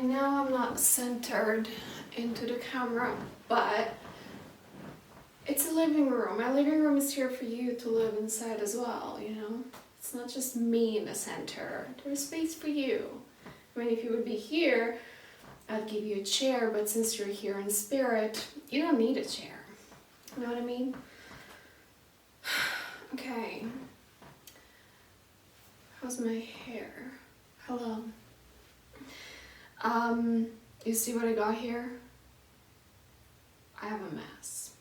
know I'm not centered into the camera, but it's a living room. My living room is here for you to live inside as well, you know? It's not just me in the center. There's space for you. I mean, if you would be here, I'd give you a chair, but since you're here in spirit, you don't need a chair. You know what I mean? Okay. How's my hair? Hello. You see what I got here? I have a mess.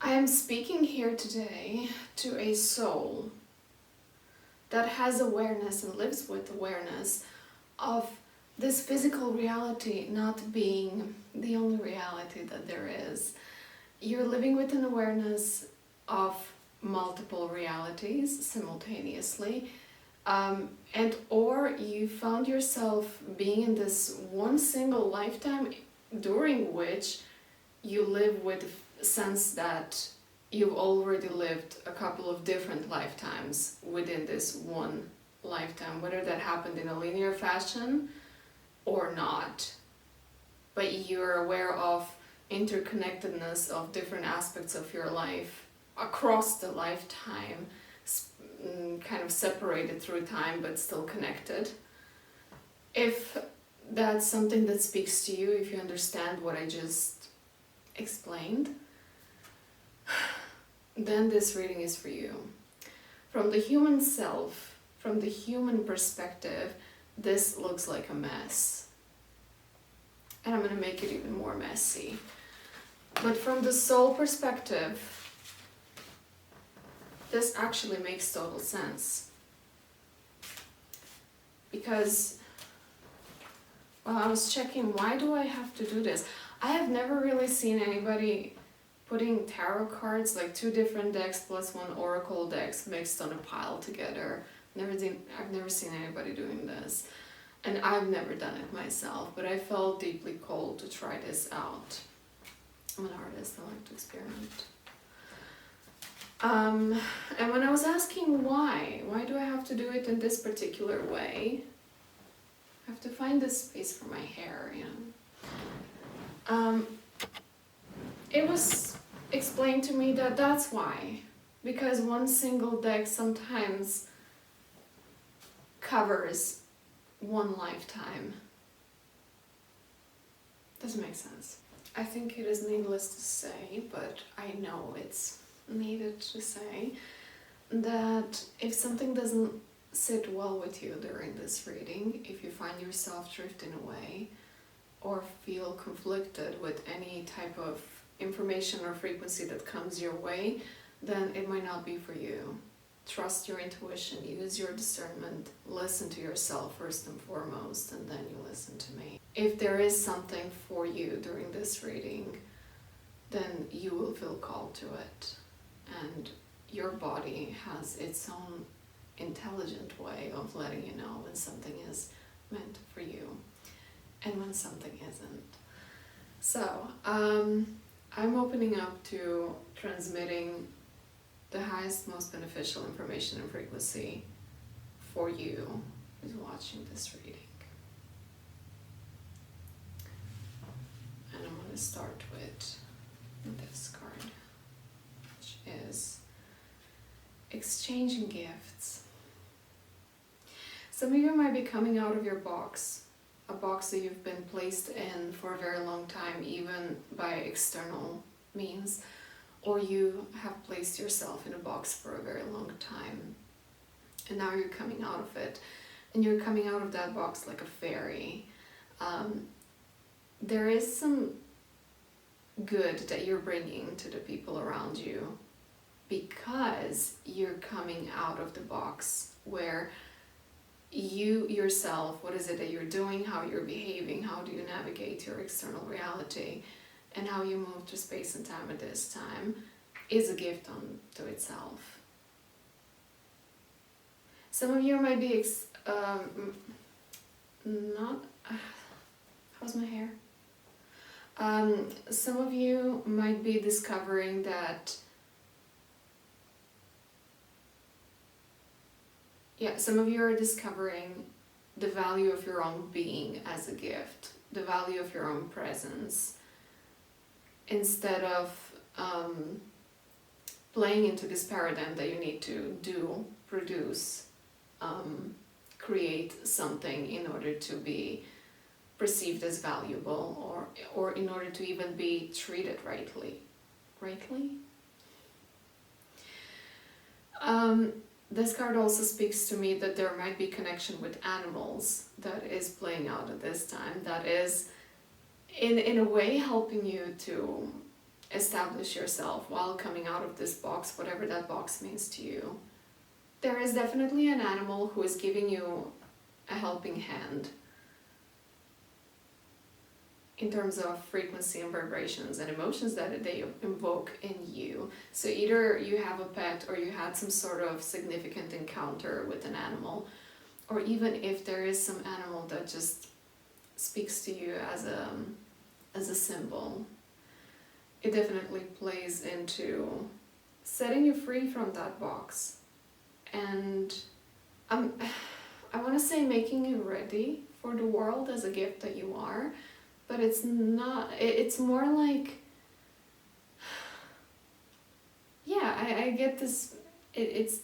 I am speaking here today to a soul that has awareness and lives with awareness of this physical reality not being the only reality that there is. You're living with an awareness of multiple realities simultaneously, and or you found yourself being in this one single lifetime during which you live with the sense that you've already lived a couple of different lifetimes within this one lifetime, whether that happened in a linear fashion or not. But you're aware of interconnectedness of different aspects of your life across the lifetime, kind of separated through time but still connected. If that's something that speaks to you, if you understand what I just explained, then this reading is for you. From the human self, from the human perspective, this looks like a mess. And I'm going to make it even more messy. But from the soul perspective, this actually makes total sense. Because while I was checking, why do I have to do this? I have never really seen anybody putting tarot cards, like 2 different decks plus 1 oracle decks mixed on a pile together. I've never seen anybody doing this. And I've never done it myself, but I felt deeply called to try this out. I'm an artist, I like to experiment. And when I was asking why do I have to do it in this particular way? I have to find this space for my hair, you know. It was explained to me that that's why. Because one single deck sometimes covers one lifetime. Doesn't make sense. I think it is needless to say, but I know it's needed to say, that if something doesn't sit well with you during this reading, if you find yourself drifting away or feel conflicted with any type of information or frequency that comes your way, then it might not be for you. Trust your intuition, use your discernment, listen to yourself first and foremost, and then you listen to me. If there is something for you during this reading, then you will feel called to it. And your body has its own intelligent way of letting you know when something is meant for you and when something isn't. So, I'm opening up to transmitting the highest, most beneficial information and frequency for you who's watching this reading. And I'm going to start with this card, which is exchanging gifts. Some of you might be coming out of your box, a box that you've been placed in for a very long time, even by external means, or you have placed yourself in a box for a very long time, and now you're coming out of it, and you're coming out of that box like a fairy. There is some good that you're bringing to the people around you, because you're coming out of the box where you yourself, what is it that you're doing, how you're behaving, how do you navigate your external reality, and how you move through space and time at this time is a gift unto itself. Some of you might be how's my hair? Some of you might be discovering that some of you are discovering the value of your own being as a gift, the value of your own presence, instead of playing into this paradigm that you need to do, produce, create something in order to be perceived as valuable, or in order to even be treated rightly. This card also speaks to me that there might be connection with animals that is playing out at this time, that is in a way helping you to establish yourself while coming out of this box, whatever that box means to you. There is definitely an animal who is giving you a helping hand in terms of frequency and vibrations and emotions that they invoke in you. So either you have a pet, or you had some sort of significant encounter with an animal, or even if there is some animal that just speaks to you as a symbol, it definitely plays into setting you free from that box. And I want to say making you ready for the world as a gift that you are, but it's not, it's more like, yeah, I get this, it's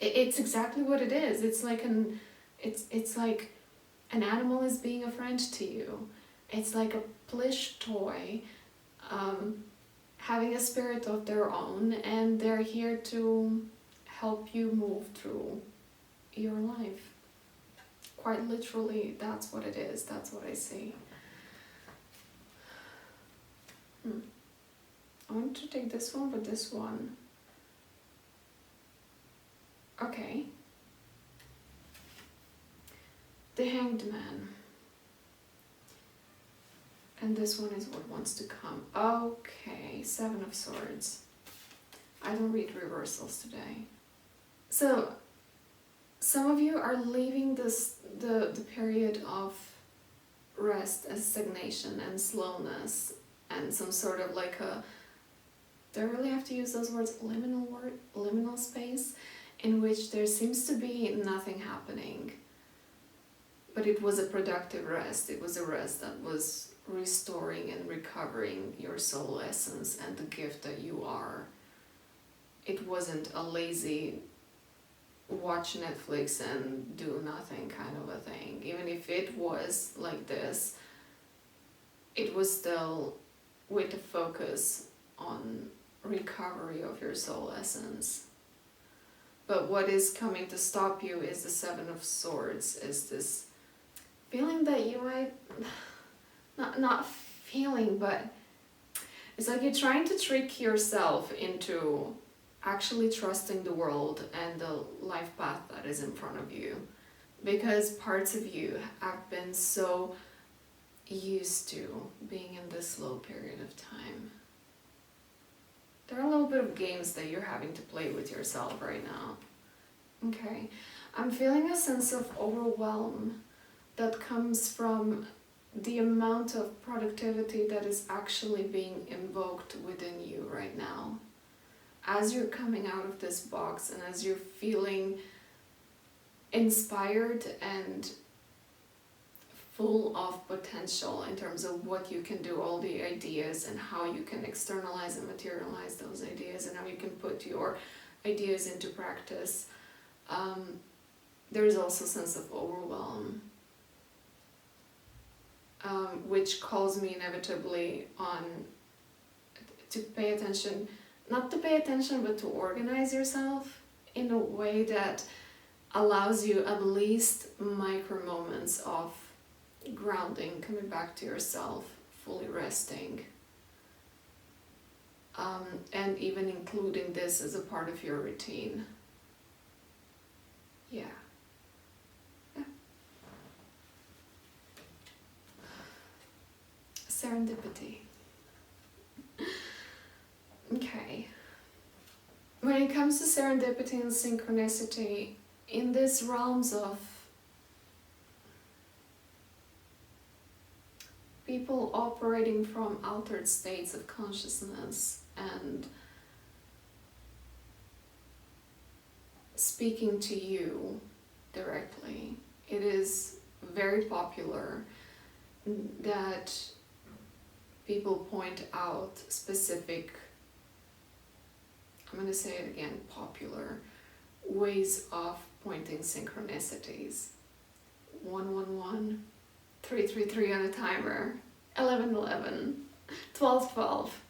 exactly what it is. It's like it's like an animal is being a friend to you. It's like a plush toy, having a spirit of their own, and they're here to help you move through your life. Quite literally, that's what it is. That's what I see. I want to take this one, but this one. Okay. The Hanged Man. And this one is what wants to come. Okay, Seven of Swords. I don't read reversals today. So, some of you are leaving the period of rest as stagnation and slowness, and some sort of like a, do I really have to use those words, liminal space, in which there seems to be nothing happening. But it was a productive rest. It was a rest that was restoring and recovering your soul essence and the gift that you are. It wasn't a lazy watch Netflix and do nothing kind of a thing. Even if it was like this, it was still with a focus on recovery of your soul essence. But what is coming to stop you is the Seven of Swords, is this feeling that you might, not feeling, but it's like you're trying to trick yourself into actually trusting the world and the life path that is in front of you. Because parts of you have been so used to being in this slow period of time. There are a little bit of games that you're having to play with yourself right now. Okay, I'm feeling a sense of overwhelm that comes from the amount of productivity that is actually being invoked within you right now. As you're coming out of this box and as you're feeling inspired and full of potential in terms of what you can do, all the ideas and how you can externalize and materialize those ideas and how you can put your ideas into practice, there is also a sense of overwhelm, which calls me inevitably on to pay attention, not to pay attention, but to organize yourself in a way that allows you at least micro moments of grounding, coming back to yourself, fully resting, and even including this as a part of your routine. Yeah. Serendipity. Okay. When it comes to serendipity and synchronicity, in these realms of people operating from altered states of consciousness and speaking to you directly, it is very popular, that people point out specific, I'm going to say it again, popular ways of pointing synchronicities. 111, 333 on a timer, 1111, 1212.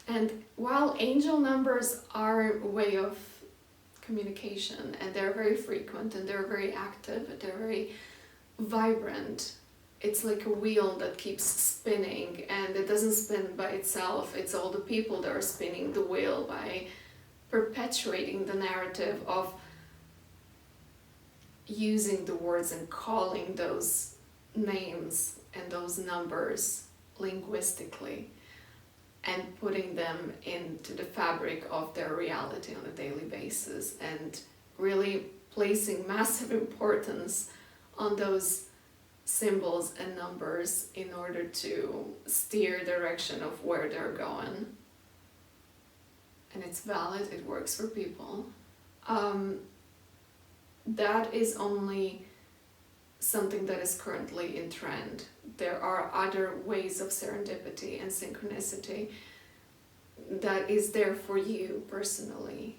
And while angel numbers are a way of communication, and they're very frequent, and they're very active, they're very vibrant, it's like a wheel that keeps spinning, and it doesn't spin by itself. It's all the people that are spinning the wheel by perpetuating the narrative of using the words and calling those names and those numbers linguistically, and putting them into the fabric of their reality on a daily basis, and really placing massive importance on those symbols and numbers in order to steer direction of where they're going. And it's valid, it works for people. That is only something that is currently in trend. There are other ways of serendipity and synchronicity that is there for you personally.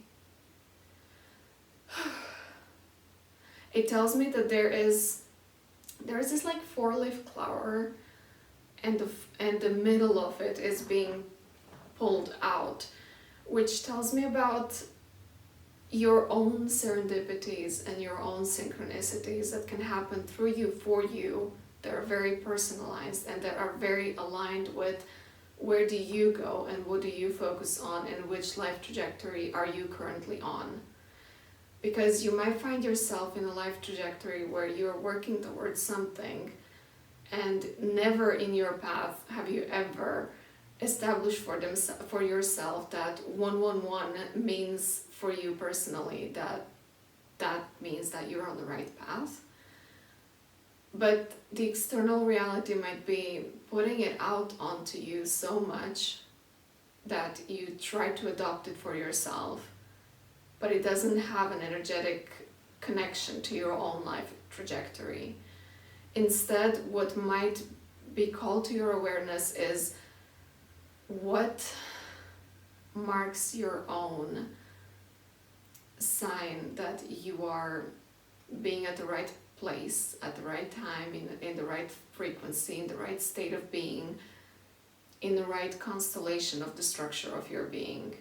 It tells me that there is this like 4-leaf flower, and the middle of it is being pulled out, which tells me about your own serendipities and your own synchronicities that can happen through you, for you, that are very personalized and that are very aligned with where do you go and what do you focus on and which life trajectory are you currently on. Because you might find yourself in a life trajectory where you're working towards something, and never in your path have you ever established for yourself that 111 means for you personally that means that you're on the right path. But the external reality might be putting it out onto you so much that you try to adopt it for yourself, but it doesn't have an energetic connection to your own life trajectory. Instead, what might be called to your awareness is what marks your own sign that you are being at the right place, at the right time, in the right frequency, in the right state of being, in the right constellation of the structure of your being.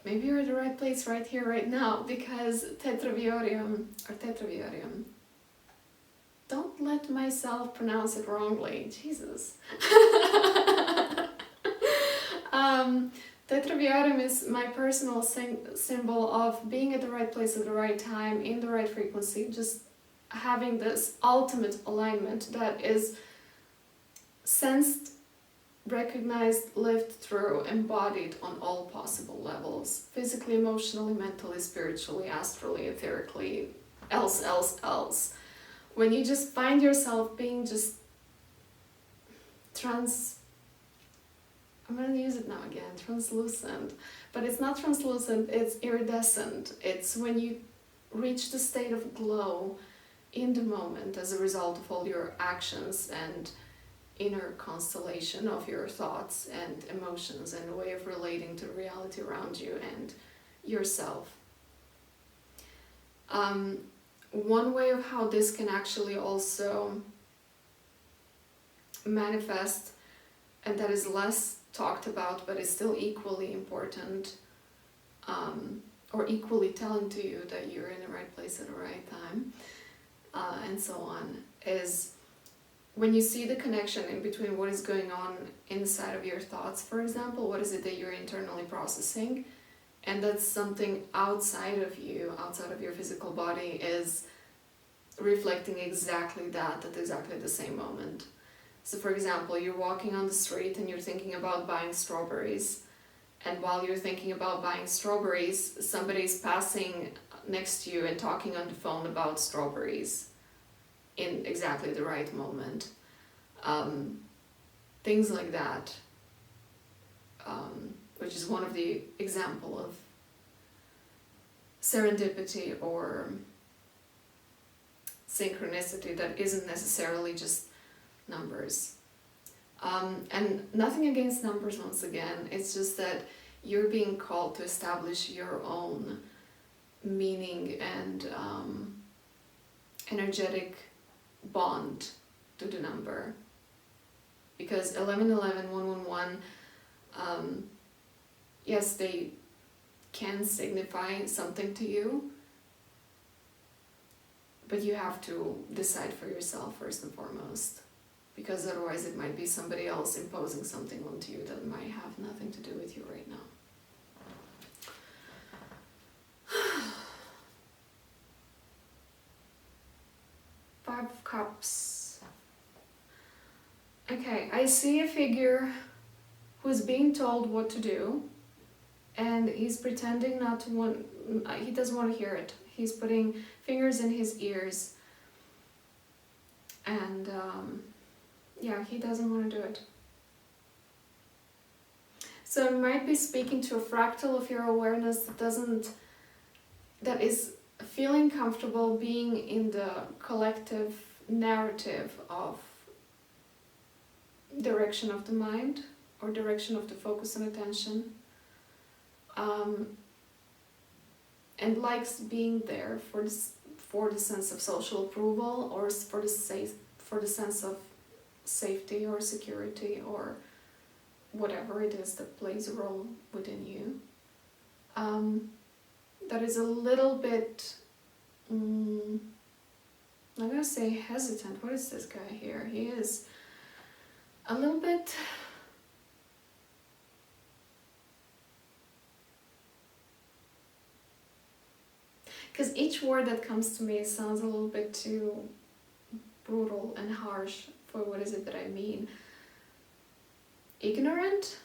Maybe you're at the right place right here, right now, because tetraviorium, don't let myself pronounce it wrongly, Jesus. Tetraviorium is my personal symbol of being at the right place at the right time, in the right frequency, just having this ultimate alignment that is sensed, recognized, lived through, embodied on all possible levels: physically, emotionally, mentally, spiritually, astrally, etherically, else. When you just find yourself being just I'm going to use it now again, translucent. But it's not translucent, it's iridescent. It's when you reach the state of glow in the moment as a result of all your actions and inner constellation of your thoughts and emotions and a way of relating to the reality around you and yourself. One way of how this can actually also manifest, and that is less talked about but is still equally important, or equally telling to you that you're in the right place at the right time, and so on, is when you see the connection in between what is going on inside of your thoughts, for example, what is it that you're internally processing, and that's something outside of you, outside of your physical body, is reflecting exactly that at exactly the same moment. So for example, you're walking on the street and you're thinking about buying strawberries, and while you're thinking about buying strawberries, somebody's passing next to you and talking on the phone about strawberries in exactly the right moment. Things like that, which is one of the example of serendipity or synchronicity that isn't necessarily just numbers. And nothing against numbers, once again, it's just that you're being called to establish your own meaning and energetic bond to the number. Because 1111, 111, yes, they can signify something to you, but you have to decide for yourself first and foremost, because otherwise it might be somebody else imposing something onto you that might have nothing to do with you right now. Five of Cups. Okay, I see a figure who's being told what to do, and he's pretending not to want, he doesn't want to hear it. He's putting fingers in his ears, and yeah, he doesn't want to do it. So it might be speaking to a fractal of your awareness that is feeling comfortable being in the collective narrative of direction of the mind or direction of the focus and attention, and likes being there for the sense of social approval, or for the sense of safety or security or whatever it is that plays a role within you. That is a little bit, I'm gonna say hesitant. What is this guy here? He is a little bit because each word that comes to me sounds a little bit too brutal and harsh for what is it that I mean. Ignorant,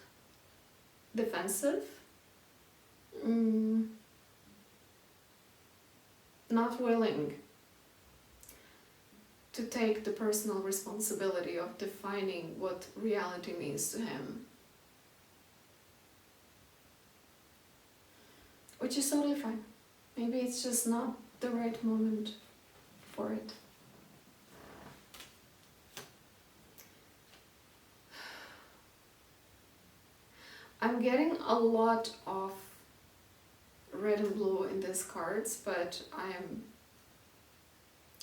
defensive, not willing to take the personal responsibility of defining what reality means to him. Which is totally fine. Maybe it's just not the right moment for it. I'm getting a lot of red and blue in these cards, but I am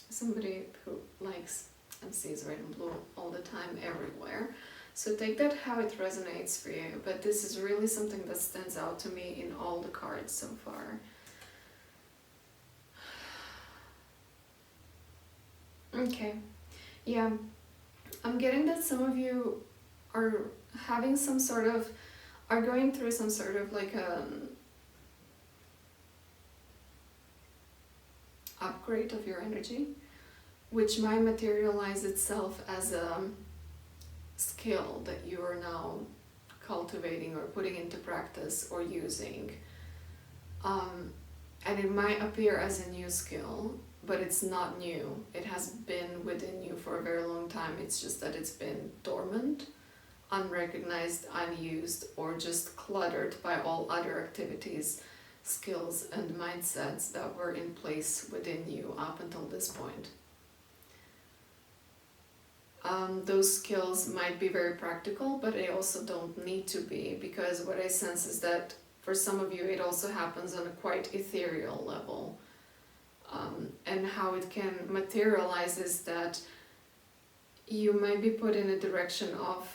somebody who likes and sees red and blue all the time, everywhere. So take that how it resonates for you, but this is really something that stands out to me in all the cards so far. Okay, yeah, I'm getting that some of you are having some sort of, are going through some sort of like upgrade of your energy, which might materialize itself as a skill that you are now cultivating or putting into practice or using. And it might appear as a new skill, but it's not new. It has been within you for a very long time. It's just that it's been dormant, unrecognized, unused, or just cluttered by all other activities, skills, and mindsets that were in place within you up until this point. Those skills might be very practical, but they also don't need to be, because what I sense is that for some of you it also happens on a quite ethereal level. And how it can materialize is that you might be put in a direction of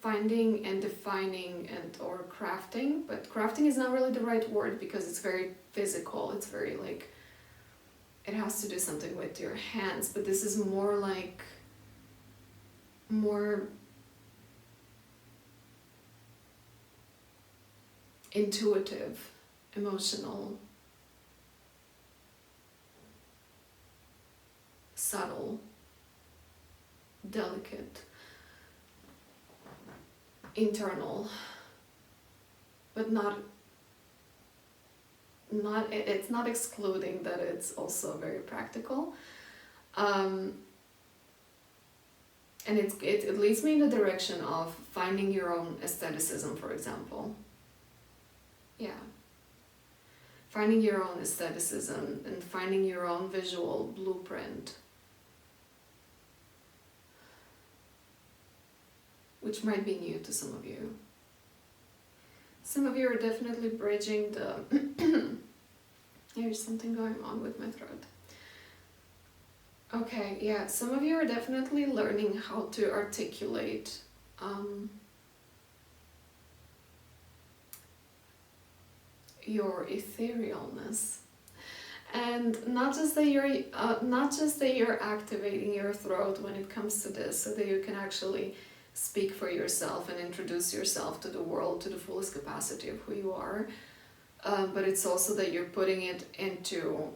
finding and defining and or crafting, but crafting is not really the right word because it's very physical, it's very like, it has to do something with your hands, but this is more like, more intuitive, emotional, subtle, delicate, internal, but it's not excluding that it's also very practical. And it leads me in the direction of finding your own aestheticism, for example. Yeah. Finding your own aestheticism and finding your own visual blueprint which might be new to some of you. Some of you are definitely bridging the... There's something going on with my throat. Okay, yeah, some of you are definitely learning how to articulate your etherealness. And not just that you're activating your throat when it comes to this, so that you can actually speak for yourself and introduce yourself to the world to the fullest capacity of who you are, but it's also that you're putting it into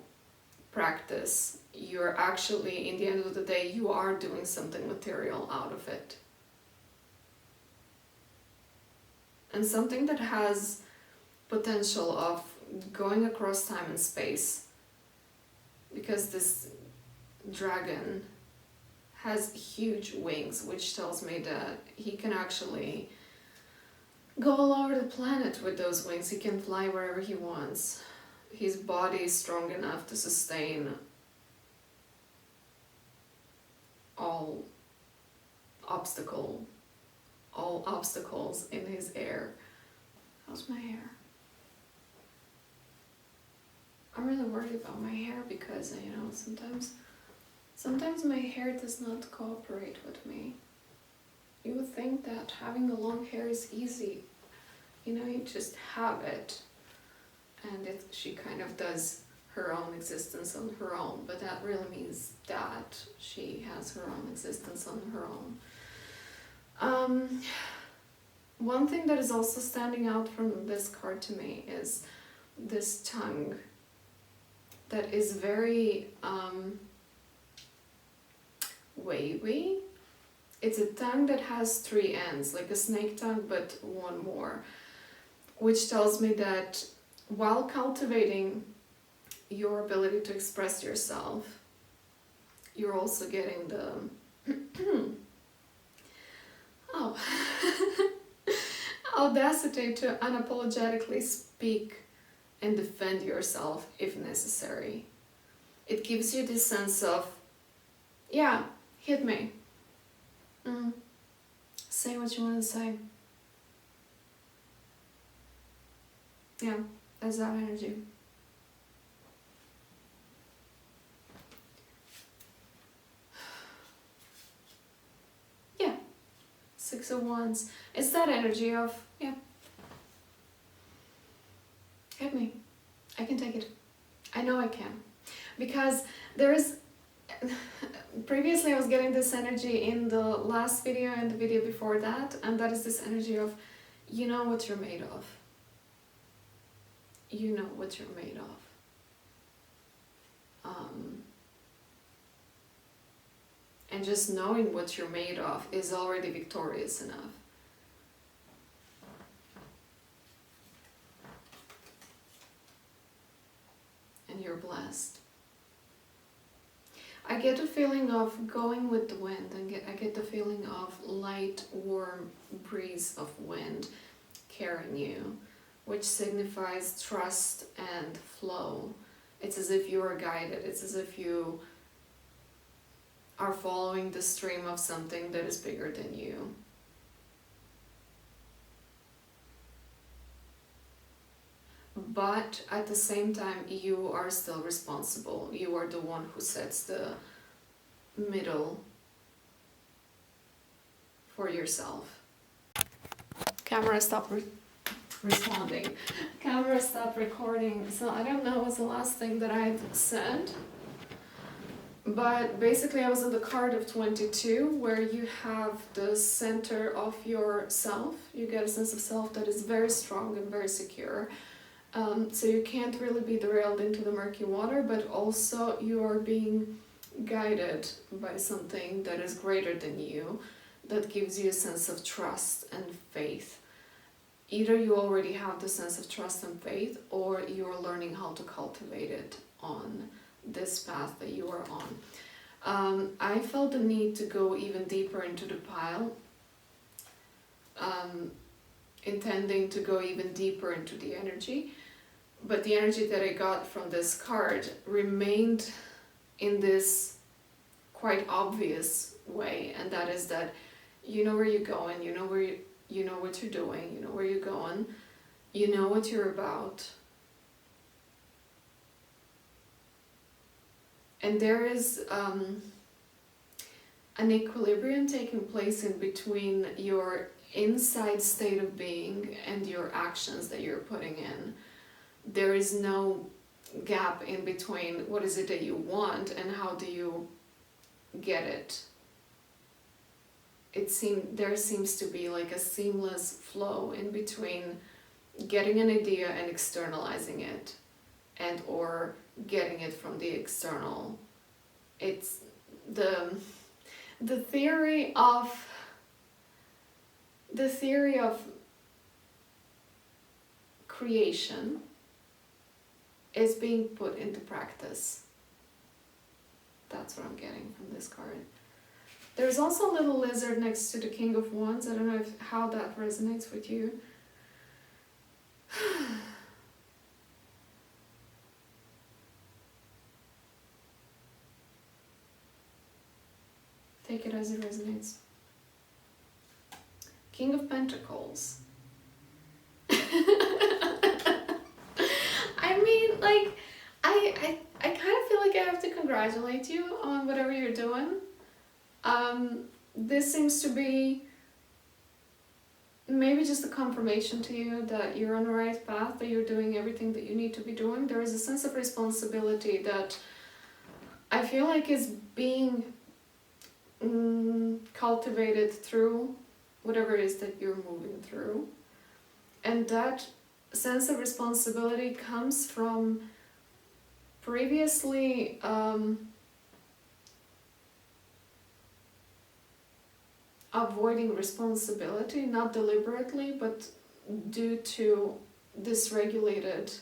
practice. You're actually, in the end of the day, you are doing something material out of it. And something that has potential of going across time and space, because this dragon has huge wings, which tells me that he can actually go all over the planet with those wings. He can fly wherever he wants. His body is strong enough to sustain all obstacles in his air. How's my hair? I'm really worried about my hair because, you know, sometimes my hair does not cooperate with me. You would think that having a long hair is easy. You know, you just have it. And she kind of does her own existence on her own. But that really means that she has her own existence on her own. One thing that is also standing out from this card to me is this tongue that is very wavy. It's a tongue that has 3 ends, like a snake tongue, but one more, which tells me that while cultivating your ability to express yourself, you're also getting the audacity to unapologetically speak and defend yourself if necessary. It gives you this sense of, yeah, hit me. Say what you want to say. Yeah, that's that energy. Yeah, 6 of Wands. It's that energy of, yeah, hit me. I can take it. I know I can. Because there is... Previously I was getting this energy in the last video and the video before that, and that is this energy of, you know what you're made of. You know what you're made of. And just knowing what you're made of is already victorious enough. And you're blessed. I get a feeling of going with the wind, and I get the feeling of light, warm breeze of wind carrying you, which signifies trust and flow. It's as if you are guided. It's as if you are following the stream of something that is bigger than you. But at the same time, you are still responsible. You are the one who sets the middle for yourself. Camera stop responding. Camera stop recording. So I don't know what's the last thing that I've said. But basically I was on the card of 22, where you have the center of yourself. You get a sense of self that is very strong and very secure. So you can't really be derailed into the murky water, but also you are being guided by something that is greater than you, that gives you a sense of trust and faith. Either you already have the sense of trust and faith, or you're learning how to cultivate it on this path that you are on. I felt the need to go even deeper into the pile, intending to go even deeper into the energy, but the energy that I got from this card remained in this quite obvious way, and that is that You know where you're going, you know you know what you're doing, you know where you're going, you know what you're about. And there is an equilibrium taking place in between your inside state of being and your actions that you're putting in. There is no gap in between what is it that you want and how do you get it. There seems to be like a seamless flow in between getting an idea and externalizing it, and or getting it from the external. It's the theory of creation is being put into practice. That's what I'm getting from this card. There's also a little lizard next to the King of Wands. I don't know how that resonates with you. Take it as it resonates. King of Pentacles. I mean, like, I kind of feel like I have to congratulate you on whatever you're doing. This seems to be maybe just a confirmation to you that you're on the right path, that you're doing everything that you need to be doing. There is a sense of responsibility that I feel like is being cultivated through whatever it is that you're moving through. And that sense of responsibility comes from previously avoiding responsibility, not deliberately, but due to dysregulated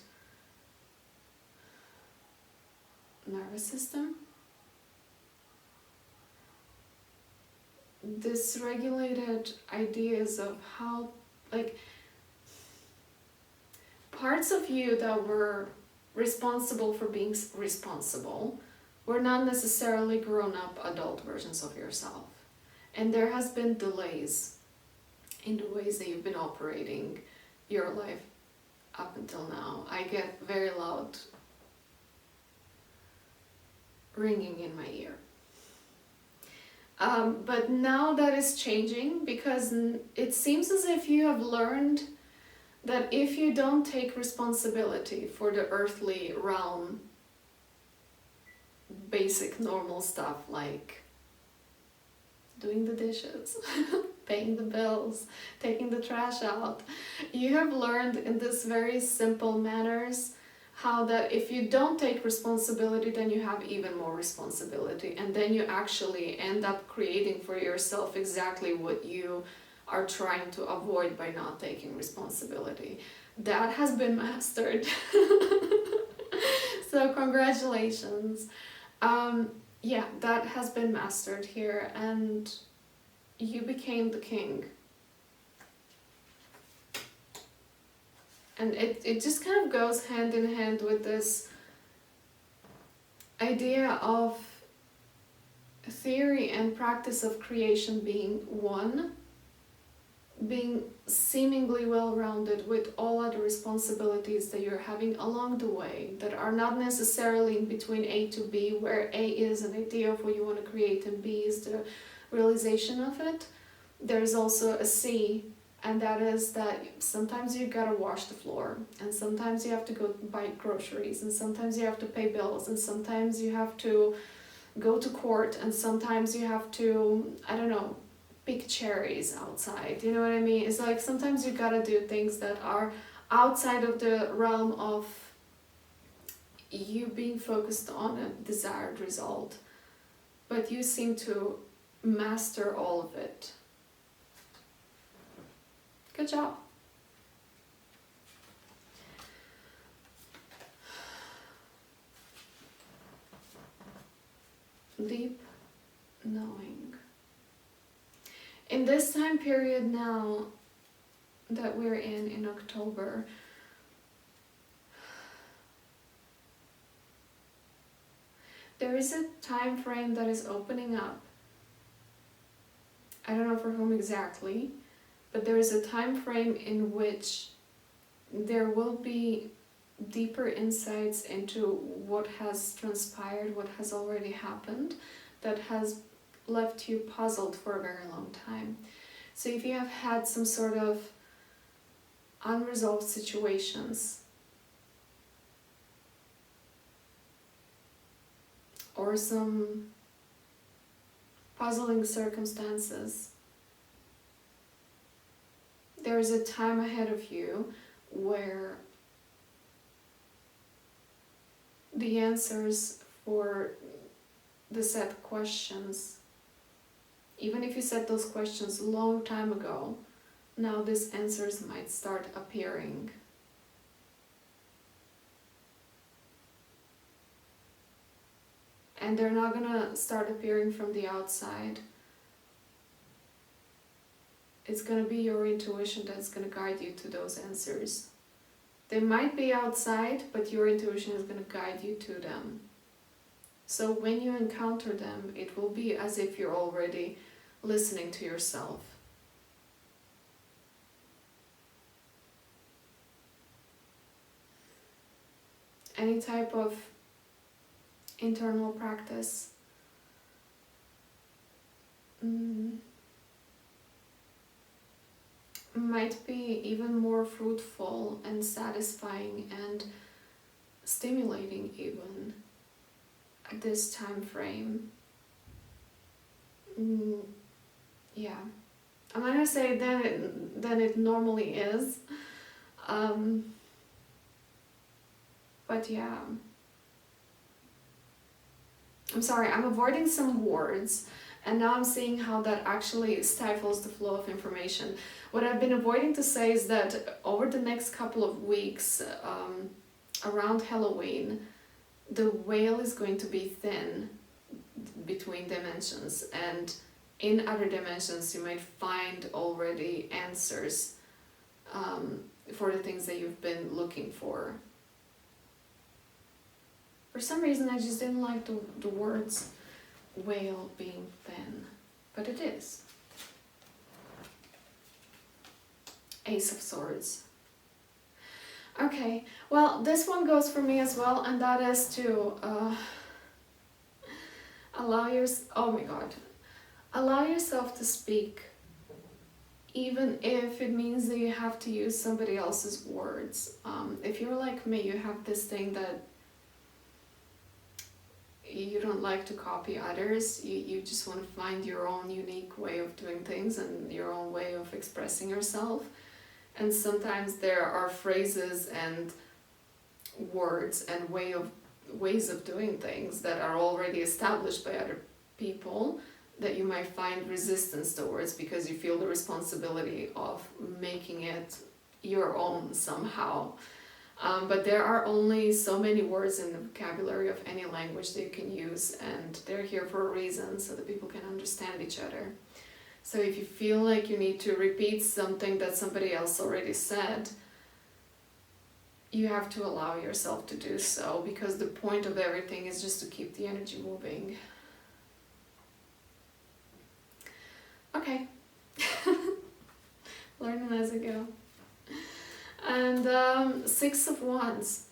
nervous system. Dysregulated ideas of how, like, parts of you that were responsible for being responsible were not necessarily grown-up adult versions of yourself. And there has been delays in the ways that you've been operating your life up until now. I get very loud ringing in my ear. But now that is changing, because it seems as if you have learned that if you don't take responsibility for the earthly realm, basic normal stuff like doing the dishes, paying the bills, taking the trash out, you have learned in this very simple manners how that if you don't take responsibility, then you have even more responsibility, and then you actually end up creating for yourself exactly what you are trying to avoid by not taking responsibility. That has been mastered. So congratulations. Yeah, that has been mastered here, and you became the king. And it just kind of goes hand in hand with this idea of theory and practice of creation being one, being seemingly well-rounded with all other responsibilities that you're having along the way that are not necessarily in between A to B, where A is an idea of what you want to create and B is the realization of it. There's also a C, and that is that sometimes you gotta wash the floor, and sometimes you have to go buy groceries, and sometimes you have to pay bills, and sometimes you have to go to court, and sometimes you have to, I don't know, pick cherries outside, you know what I mean? It's like sometimes you gotta do things that are outside of the realm of you being focused on a desired result, but you seem to master all of it. Good job. Deep knowing. In this time period now that we're in October, there is a time frame that is opening up I don't know for whom exactly, but there is a time frame in which there will be deeper insights into what has transpired, what has already happened, that has left you puzzled for a very long time. So if you have had some sort of unresolved situations, or some puzzling circumstances, there is a time ahead of you where the answers for the set questions, even if you set those questions a long time ago, now these answers might start appearing. And they're not gonna start appearing from the outside. It's gonna be your intuition that's gonna guide you to those answers. They might be outside, but your intuition is gonna guide you to them. So when you encounter them, it will be as if you're already listening to yourself. Any type of internal practice might be even more fruitful and satisfying and stimulating even at this time frame. Yeah, I'm not gonna say than it normally is, but yeah. I'm sorry, I'm avoiding some words, and now I'm seeing how that actually stifles the flow of information. What I've been avoiding to say is that over the next couple of weeks, around Halloween, the veil is going to be thin between dimensions, and in other dimensions you might find already answers for the things that you've been looking for. For some reason I just didn't like the words veil being thin, but it is. Ace of Swords. Okay, well, this one goes for me as well, and that is to allow yourself to speak, even if it means that you have to use somebody else's words. If you're like me, you have this thing that you don't like to copy others. You just want to find your own unique way of doing things and your own way of expressing yourself. And sometimes there are phrases and words and ways of doing things that are already established by other people that you might find resistance towards because you feel the responsibility of making it your own somehow. But there are only so many words in the vocabulary of any language that you can use, and they're here for a reason so that people can understand each other. So if you feel like you need to repeat something that somebody else already said, you have to allow yourself to do so, because the point of everything is just to keep the energy moving. Okay. Learning as I go. And Six of Wands.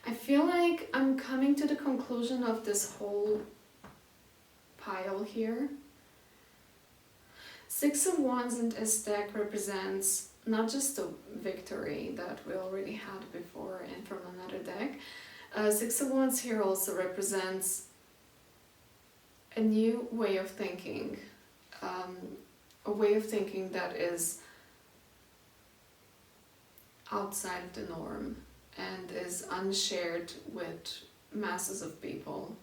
I feel like I'm coming to the conclusion of this whole pile here. Six of Wands in this deck represents not just the victory that we already had before and from another deck. Six of Wands here also represents a new way of thinking. A way of thinking that is outside of the norm and is unshared with masses of people.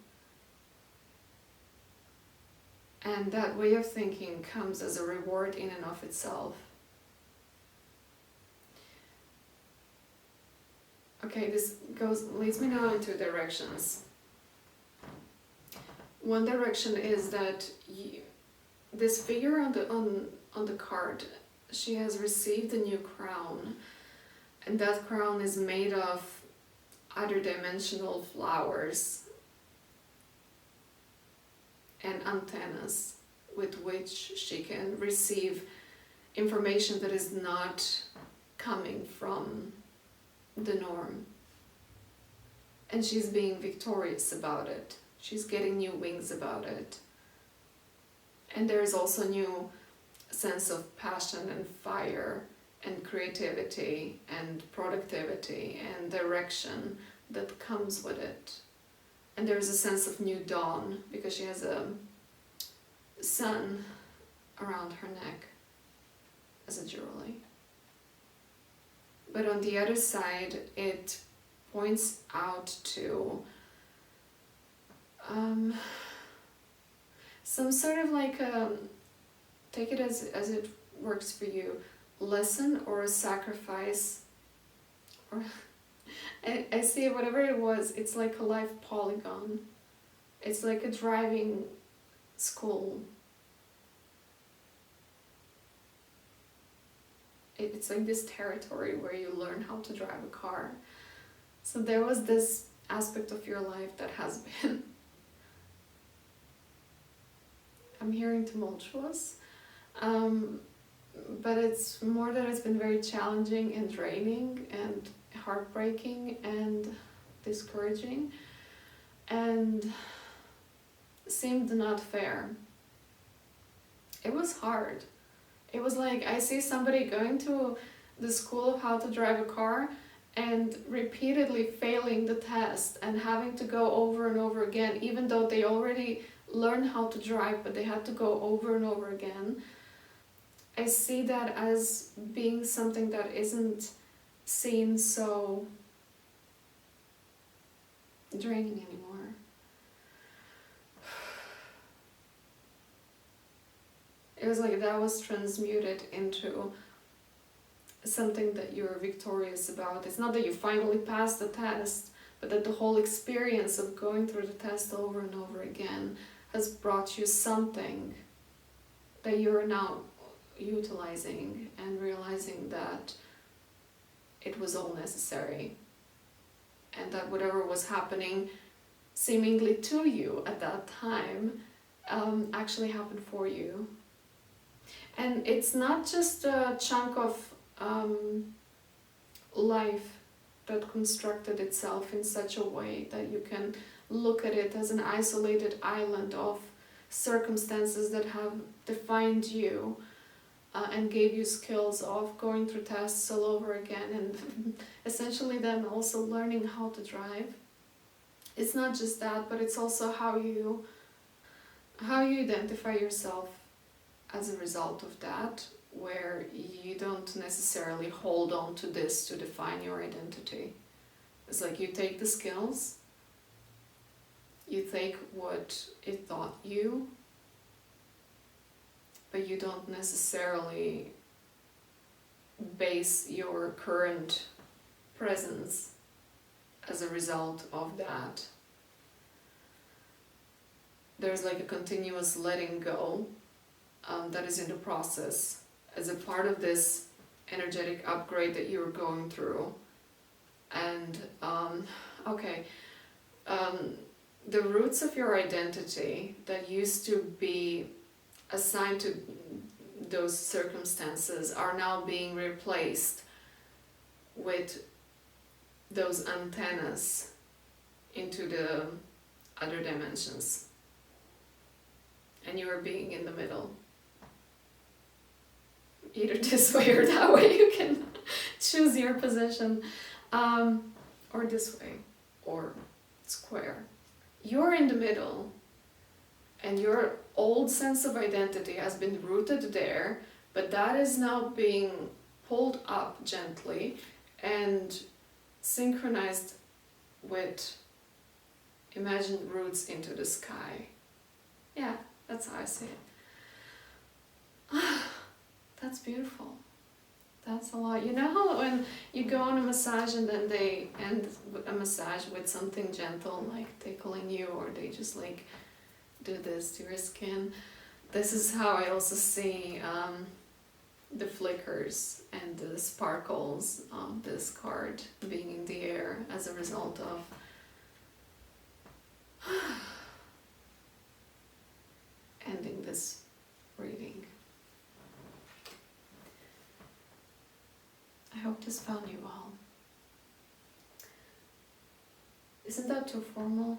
And that way of thinking comes as a reward in and of itself. Okay, this leads me now in two directions. One direction is that this figure on the card, she has received a new crown, and that crown is made of other dimensional flowers and antennas with which she can receive information that is not coming from the norm. And she's being victorious about it. She's getting new wings about it. And there's also new sense of passion and fire and creativity and productivity and direction that comes with it. And there's a sense of new dawn because she has a sun around her neck as a jewelry. But on the other side, it points out to some sort of like a, take it as it works for you, lesson or a sacrifice, or I see whatever it was, it's like a life polygon. It's like a driving school. It's like this territory where you learn how to drive a car. So there was this aspect of your life that has been, I'm hearing tumultuous, but it's more that it's been very challenging and draining and heartbreaking and discouraging and seemed not fair. It was hard. It was like I see somebody going to the school of how to drive a car and repeatedly failing the test and having to go over and over again, even though they already learned how to drive, but they had to go over and over again. I see that as being something that isn't seen so draining anymore. It was like that was transmuted into something that you're victorious about. It's not that you finally passed the test, but that the whole experience of going through the test over and over again has brought you something that you're now utilizing and realizing that it was all necessary and that whatever was happening seemingly to you at that time actually happened for you. And it's not just a chunk of life that constructed itself in such a way that you can look at it as an isolated island of circumstances that have defined you and gave you skills of going through tests all over again and essentially then also learning how to drive. It's not just that, but it's also how you identify yourself as a result of that, where you don't necessarily hold on to this to define your identity. It's like you take the skills, you take what it taught you, but you don't necessarily base your current presence as a result of that. There's like a continuous letting go that is in the process as a part of this energetic upgrade that you're going through. And the roots of your identity that used to be assigned to those circumstances are now being replaced with those antennas into the other dimensions. And you are being in the middle. Either this way or that way, you can choose your position. Or this way, or square. You're in the middle, and your old sense of identity has been rooted there, but that is now being pulled up gently and synchronized with imagined roots into the sky. Yeah, that's how I see it. That's beautiful. That's a lot. You know how when you go on a massage and then they end a massage with something gentle, like tickling you, or they just like do this to your skin? This is how I also see the flickers and the sparkles of this card being in the air as a result of ending this just found you well. Isn't that too formal?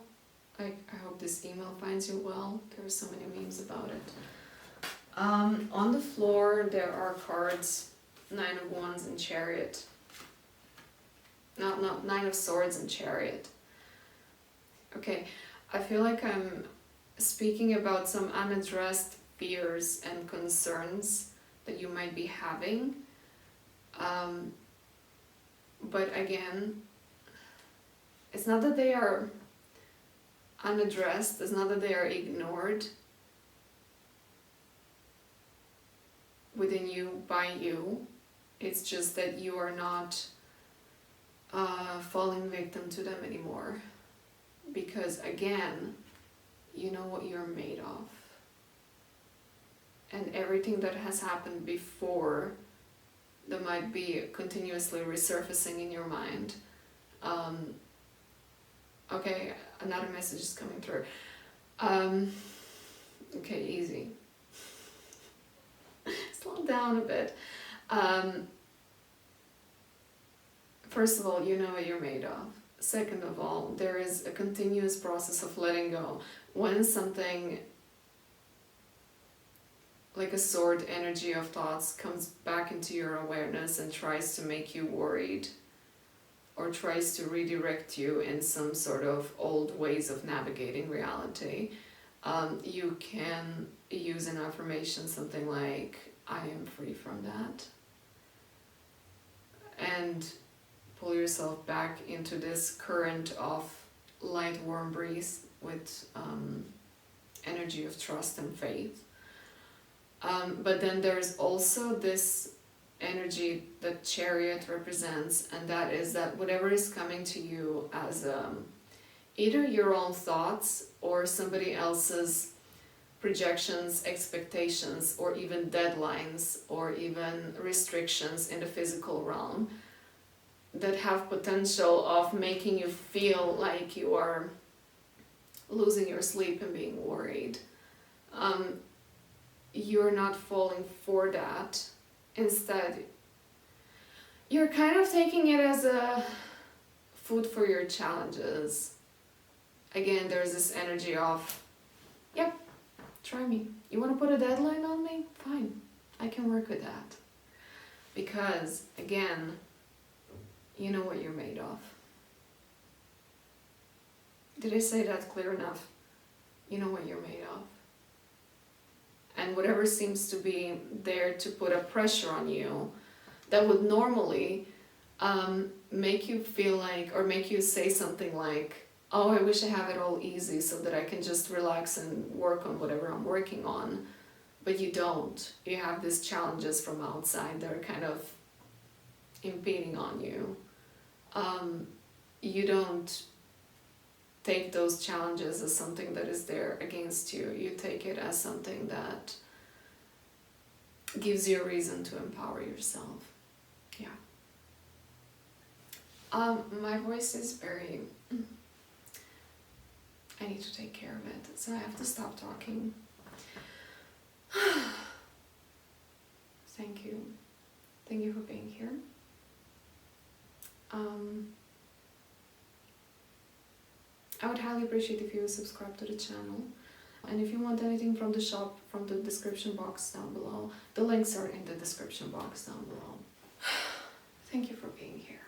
I hope this email finds you well. There are so many memes about it. On the floor there are cards, 9 of Wands and Chariot. Not 9 of Swords and Chariot. Okay, I feel like I'm speaking about some unaddressed fears and concerns that you might be having. But again, it's not that they are unaddressed, it's not that they are ignored within you, by you. It's just that you are not falling victim to them anymore. Because again, you know what you're made of. And everything that has happened before that might be continuously resurfacing in your mind. Okay, another message is coming through. Okay, easy. Slow down a bit. First of all, you know what you're made of. Second of all, there is a continuous process of letting go. When something like a sword energy of thoughts comes back into your awareness and tries to make you worried, or tries to redirect you in some sort of old ways of navigating reality, you can use an affirmation, something like, I am free from that. And pull yourself back into this current of light, warm breeze with energy of trust and faith. But then there's also this energy that Chariot represents, and that is that whatever is coming to you as either your own thoughts or somebody else's projections, expectations, or even deadlines, or even restrictions in the physical realm that have potential of making you feel like you are losing your sleep and being worried. You're not falling for that. Instead, you're kind of taking it as a food for your challenges. Again, there's this energy of, yep, try me. You want to put a deadline on me? Fine, I can work with that. Because, again, you know what you're made of. Did I say that clear enough? You know what you're made of. And whatever seems to be there to put a pressure on you that would normally make you feel like, or make you say something like, oh, I wish I have it all easy so that I can just relax and work on whatever I'm working on. But you don't. You have these challenges from outside that are kind of impeding on you. You don't take those challenges as something that is there against you. You take it as something that gives you a reason to empower yourself. Yeah. My voice is very... I need to take care of it, so I have to stop talking. Thank you. Thank you for being here. I would highly appreciate if you would subscribe to the channel. And if you want anything from the shop, from the description box down below, the links are in the description box down below. Thank you for being here.